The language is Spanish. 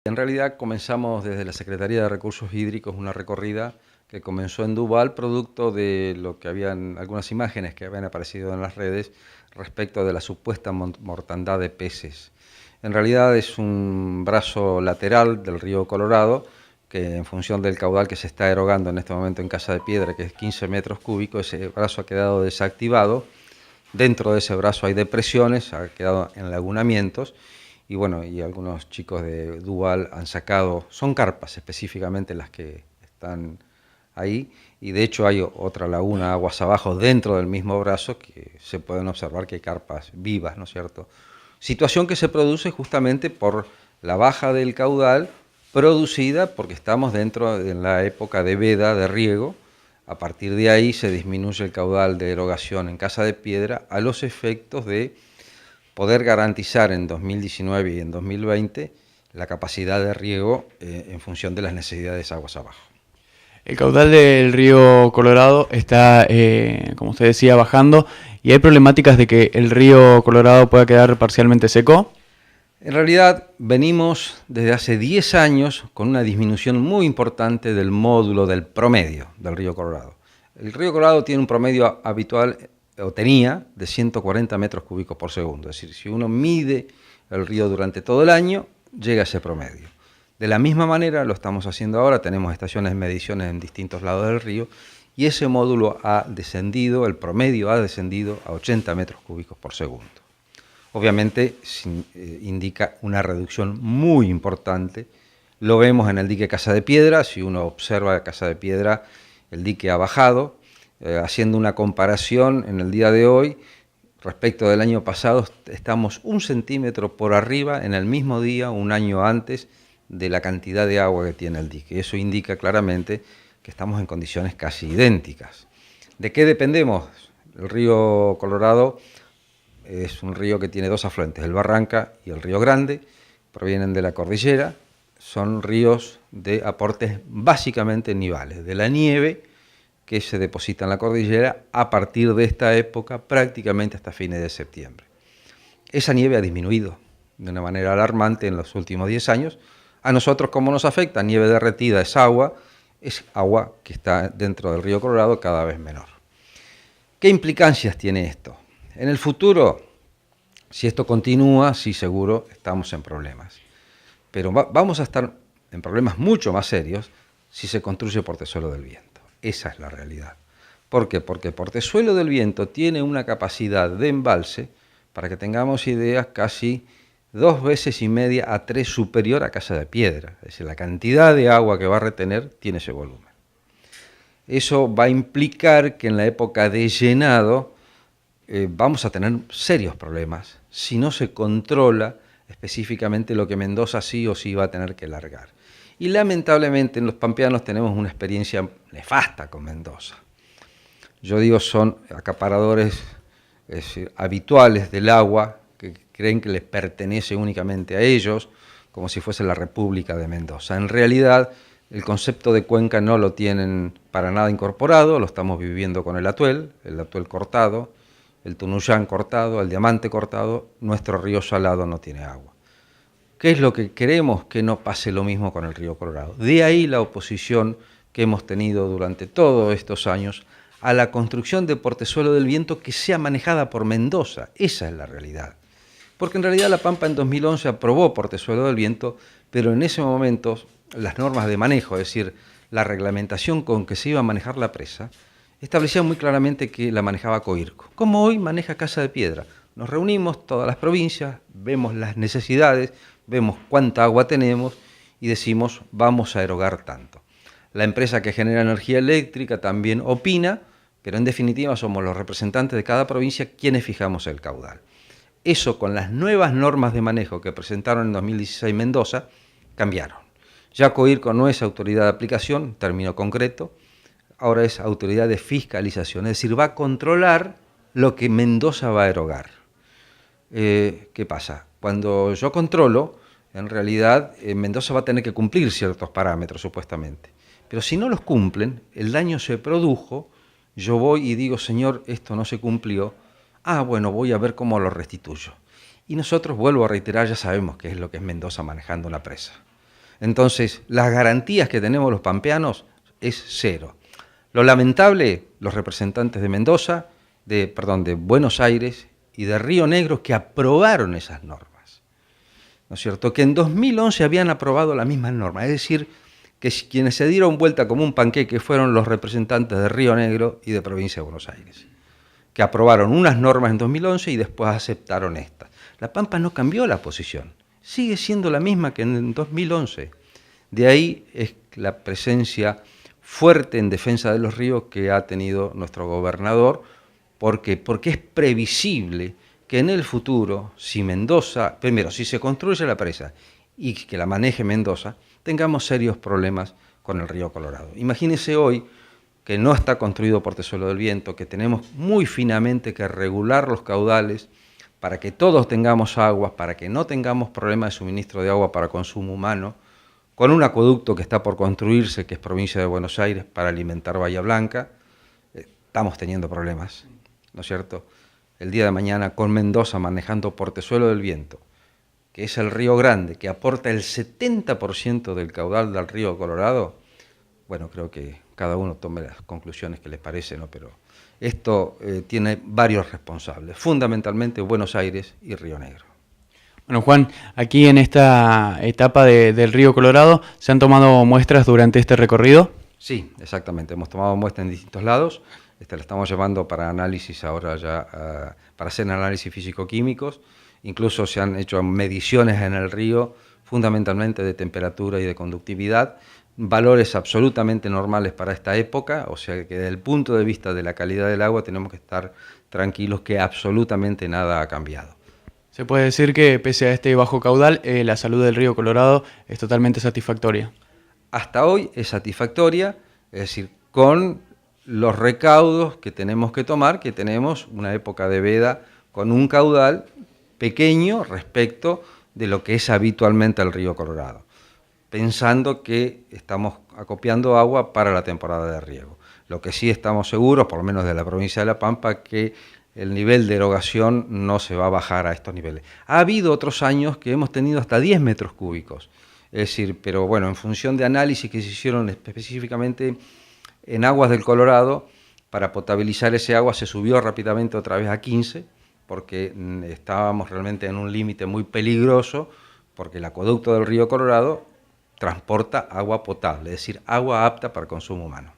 En realidad comenzamos desde la Secretaría de Recursos Hídricos una recorrida que comenzó en Dubal, producto de lo que habían algunas imágenes que habían aparecido en las redes respecto de la supuesta mortandad de peces. En realidad es un brazo lateral del río Colorado que, en función del caudal que se está erogando en este momento en Casa de Piedra, que es 15 metros cúbicos, ese brazo ha quedado desactivado. Dentro de ese brazo hay depresiones, ha quedado en lagunamientos. Y bueno, y algunos chicos de Dual han sacado, son carpas específicamente las que están ahí, y de hecho hay otra laguna aguas abajo dentro del mismo brazo que se pueden observar que hay carpas vivas, ¿no es cierto? Situación que se produce justamente por la baja del caudal producida porque estamos dentro de la época de veda, de riego. A partir de ahí se disminuye el caudal de erogación en Casa de Piedra a los efectos de poder garantizar en 2019 y en 2020 la capacidad de riego en función de las necesidades aguas abajo. El caudal del río Colorado está, como usted decía, bajando y hay problemáticas de que el río Colorado pueda quedar parcialmente seco. En realidad venimos desde hace 10 años con una disminución muy importante del módulo del promedio del río Colorado. El río Colorado tiene un promedio habitual, o tenía, de 140 metros cúbicos por segundo. Es decir, si uno mide el río durante todo el año, llega a ese promedio. De la misma manera lo estamos haciendo ahora, tenemos estaciones de mediciones en distintos lados del río y ese módulo ha descendido, el promedio ha descendido a 80 metros cúbicos por segundo. Obviamente indica una reducción muy importante. Lo vemos en el dique Casa de Piedra. Si uno observa Casa de Piedra, el dique ha bajado. Haciendo una comparación en el día de hoy, respecto del año pasado, estamos 1 centímetro por arriba en el mismo día, un año antes, de la cantidad de agua que tiene el dique. Eso indica claramente que estamos en condiciones casi idénticas. ¿De qué dependemos? El río Colorado es un río que tiene dos afluentes, el Barranca y el Río Grande, provienen de la cordillera, son ríos de aportes básicamente nivales, de la nieve que se deposita en la cordillera a partir de esta época prácticamente hasta fines de septiembre. Esa nieve ha disminuido de una manera alarmante en los últimos 10 años. A nosotros, ¿cómo nos afecta? Nieve derretida es agua que está dentro del río Colorado cada vez menor. ¿Qué implicancias tiene esto? En el futuro, si esto continúa, sí, seguro estamos en problemas. Pero vamos a estar en problemas mucho más serios si se construye portezuelo del viento. Esa es la realidad. ¿Por qué? Porque portezuelo del viento tiene una capacidad de embalse, para que tengamos ideas, casi 2,5 veces a 3 superior a Casa de Piedra. Es decir, la cantidad de agua que va a retener tiene ese volumen. Eso va a implicar que en la época de llenado vamos a tener serios problemas si no se controla específicamente lo que Mendoza sí o sí va a tener que largar. Y lamentablemente en los pampeanos tenemos una experiencia nefasta con Mendoza. Yo digo, son acaparadores habituales del agua, que creen que les pertenece únicamente a ellos, como si fuese la República de Mendoza. En realidad, el concepto de cuenca no lo tienen para nada incorporado, lo estamos viviendo con el atuel cortado, el Tunuyán cortado, el Diamante cortado. Nuestro río Salado no tiene agua. ¿Qué es lo que queremos? Que no pase lo mismo con el río Colorado. De ahí la oposición que hemos tenido durante todos estos años a la construcción de portezuelo del viento que sea manejada por Mendoza. Esa es la realidad. Porque en realidad La Pampa en 2011 aprobó portezuelo del viento, pero en ese momento las normas de manejo, es decir, la reglamentación con que se iba a manejar la presa, establecía muy claramente que la manejaba Coirco, como hoy maneja Casa de Piedra. Nos reunimos todas las provincias, vemos las necesidades, vemos cuánta agua tenemos y decimos vamos a erogar tanto. La empresa que genera energía eléctrica también opina, pero en definitiva somos los representantes de cada provincia quienes fijamos el caudal. Eso, con las nuevas normas de manejo que presentaron en 2016 Mendoza, cambiaron. Ya Coirco no es autoridad de aplicación, término concreto, ahora es autoridad de fiscalización, es decir, va a controlar lo que Mendoza va a erogar. ¿Qué pasa? Cuando yo controlo, en realidad Mendoza va a tener que cumplir ciertos parámetros supuestamente, pero si no los cumplen, el daño se produjo, yo voy y digo, señor, esto no se cumplió, bueno, voy a ver cómo lo restituyo. Y nosotros, vuelvo a reiterar, ya sabemos qué es lo que es Mendoza manejando una presa. Entonces, las garantías que tenemos los pampeanos es cero. Lo lamentable, los representantes de Mendoza, de Buenos Aires y de Río Negro que aprobaron esas normas, ¿no es cierto? Que en 2011 habían aprobado las mismas normas, es decir, que quienes se dieron vuelta como un panqueque fueron los representantes de Río Negro y de Provincia de Buenos Aires, que aprobaron unas normas en 2011 y después aceptaron estas. La Pampa no cambió la posición, sigue siendo la misma que en 2011. De ahí es la presencia fuerte en defensa de los ríos que ha tenido nuestro gobernador. ¿Por qué? Porque es previsible que en el futuro, si Mendoza, primero, si se construye la presa y que la maneje Mendoza, tengamos serios problemas con el río Colorado. Imagínense hoy que no está construido Portezuelo del Viento, que tenemos muy finamente que regular los caudales para que todos tengamos agua, para que no tengamos problemas de suministro de agua para consumo humano, con un acueducto que está por construirse, que es provincia de Buenos Aires, para alimentar Bahía Blanca, estamos teniendo problemas, ¿no es cierto? El día de mañana con Mendoza manejando Portezuelo del Viento, que es el río grande, que aporta el 70% del caudal del río Colorado, bueno, creo que cada uno tome las conclusiones que les parece, ¿no? Pero esto tiene varios responsables, fundamentalmente Buenos Aires y Río Negro. Bueno, Juan, aquí en esta etapa del río Colorado, ¿se han tomado muestras durante este recorrido? Sí, exactamente. Hemos tomado muestras en distintos lados. La estamos llevando para análisis ahora ya, para hacer análisis físico-químicos. Incluso se han hecho mediciones en el río, fundamentalmente de temperatura y de conductividad, valores absolutamente normales para esta época, o sea que desde el punto de vista de la calidad del agua tenemos que estar tranquilos que absolutamente nada ha cambiado. Se puede decir que pese a este bajo caudal, la salud del río Colorado es totalmente satisfactoria. Hasta hoy es satisfactoria, es decir, con los recaudos que tenemos que tomar, que tenemos una época de veda con un caudal pequeño respecto de lo que es habitualmente el río Colorado, pensando que estamos acopiando agua para la temporada de riego. Lo que sí estamos seguros, por lo menos de la provincia de La Pampa, que el nivel de erogación no se va a bajar a estos niveles. Ha habido otros años que hemos tenido hasta 10 metros cúbicos, es decir, pero bueno, en función de análisis que se hicieron específicamente en aguas del Colorado, para potabilizar ese agua se subió rápidamente otra vez a 15, porque estábamos realmente en un límite muy peligroso, porque el acueducto del río Colorado transporta agua potable, es decir, agua apta para consumo humano.